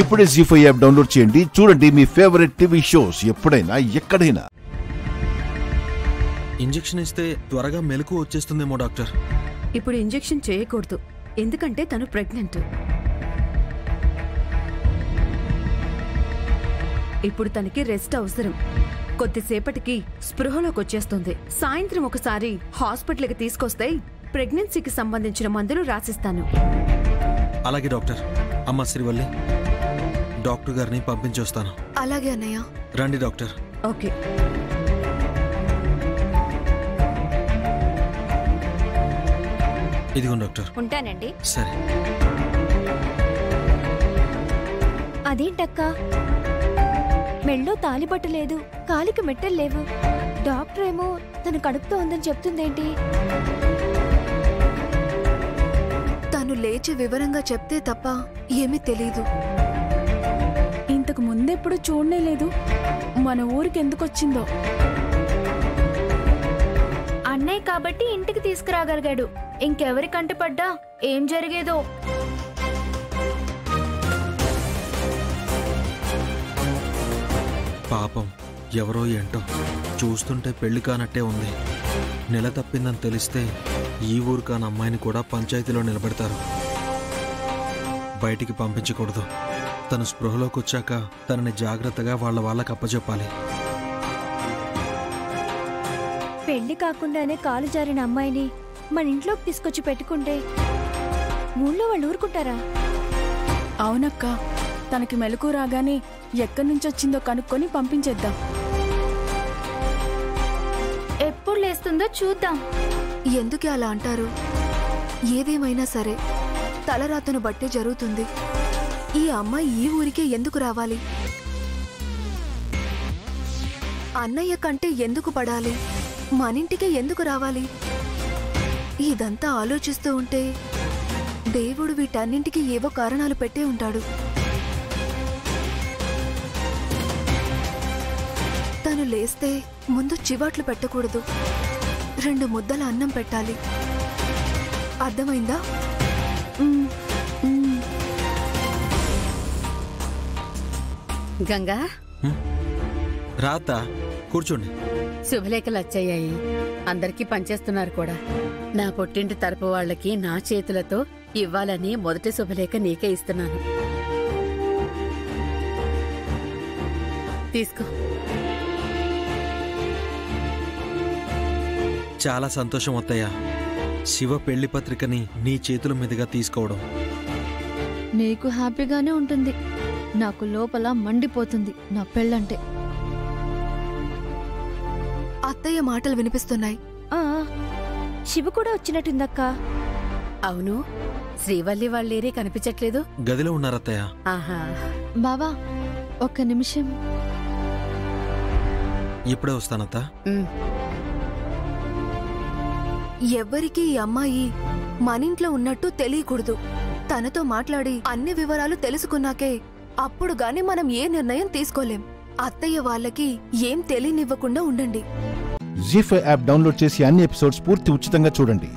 ఇప్పుడే జీ5 app download చేయండి. చూడండి మీ ఫేవరెట్ టీవీ షోస్ ఎప్పుడైనా ఎక్కడైనా. ఇంజెక్షన్ ఇస్తే త్వరగా మెలకు వచ్చేస్తుందేమో డాక్టర్. ఇప్పుడు ఇంజెక్షన్ చేయకూడదు, ఎందుకంటే తను ప్రెగ్నెంట్. ఇప్పుడు తనకి రెస్ట్ అవసరం. కొద్దిసేపటికి స్పృహలోకి వచ్చేస్తుంది. సాయంత్రం ఒకసారి హాస్పిటల్కి తీసుకొస్తే ప్రెగ్నెన్సీకి సంబంధించిన మందులు రాసిస్తాను. అలాగే డాక్టర్. అమ్మ శ్రీవల్లి, డాక్టర్ గారిని పంపించొస్తాను. అలాగే అన్నయ్య. రండి డాక్టర్. ఓకే. ఇదిగో డాక్టర్. ఉంటానండి. సరే. అదేంటక్క, మెళ్ళో తాలిబట్టు లేదు, కాలికి మెట్టలు లేవు. డాక్టర్ ఏమో తన కడుపుతో ఉందని చెప్తుందేంటి? తను లేచి వివరంగా చెప్తే తప్ప ఏమీ తెలీదు. ఇంతకు ముందెప్పుడు చూడనే లేదు. మన ఊరికి ఎందుకొచ్చిందో. అన్నయ్య కాబట్టి ఇంటికి తీసుకురాగలిగాడు. ఇంకెవరి కంటపడ్డా ఏం జరిగేదో. పాపం, ఎవరో ఏంటో చూస్తుంటే పెళ్లి కానట్టే ఉంది. నెల తప్పిందని తెలిస్తే ఈ ఊరు కాని అమ్మాయిని కూడా పంచాయతీలో నిలబెడతారు. బయటికి పంపించకూడదు. తను స్పృహలోకి వచ్చాక తనని జాగ్రత్తగా వాళ్ళకి అప్పచెప్పాలి. పెళ్లి కాకుండానే కాలు జారిన అమ్మాయిని మన ఇంట్లోకి తీసుకొచ్చి పెట్టుకుంటే ఊళ్ళో వాళ్ళు ఊరుకుంటారా? అవునక్క, తనకి మెలకు రాగానే ఎక్కడి నుంచి వచ్చిందో కనుక్కొని పంపించేద్దాం. ఎప్పుడు లేస్తుందో చూద్దాం. ఎందుకే అలా అంటారు? ఏదేమైనా సరే తలరాతను బట్టే జరుగుతుంది. ఈ అమ్మాయి ఈ ఊరికే ఎందుకు రావాలి? అన్నయ్య కంటే ఎందుకు పడాలి? మనింటికే ఎందుకు రావాలి? ఇదంతా ఆలోచిస్తూ ఉంటే దేవుడు వీటన్నింటికి ఏవో కారణాలు పెట్టే ఉంటాడు. తను లేస్తే ముందు చివాట్లు పెట్టకూడదు, 2 ముద్దల అన్నం పెట్టాలి. అర్థమైందా? గంగా, రాత కూర్చోండి. శుభలేఖలు వచ్చాయి. అందరికీ పనిచేస్తున్నారు కూడా. నా పుట్టింటి తరపు వాళ్ళకి నా చేతులతో ఇవ్వాలని మొదటి శుభలేఖ నీకే ఇస్తున్నాను. తీసుకో. చాలా సంతోషం అత్తయ్య, శివ పెళ్లి పత్రికని నీ చేతుల మీదుగా తీసుకోవడం. నీకు హ్యాపీగానే ఉంటుంది, నాకు లోపల మండిపోతుంది నా పెళ్ళంటే. అత్తయ్య మాటలు వినిపిస్తున్నాయి. శివ కూడా వచ్చినట్టుందక్క. అవును, శ్రీవల్లి వాళ్ళేరే కనిపించట్లేదు. గదిలో ఉన్నారత్తయ్య. ఆహా. బావా, ఒక్క నిమిషం. ఇప్పుడే వస్తానత్తా. ఎవ్వరికీ ఈ అమ్మాయి మనింట్లో ఉన్నట్టు తెలియకూడదు. తనతో మాట్లాడి అన్ని వివరాలు తెలుసుకున్నాకే అప్పుడు గాని మనం ఏ నిర్ణయం తీసుకోలేం. అత్తయ్య వాళ్ళకి ఏం తెలియనివ్వకుండా ఉండండి. జీ5 యాప్ డౌన్లోడ్ చేసి అన్ని ఎపిసోడ్స్ పూర్తి ఉచితంగా చూడండి.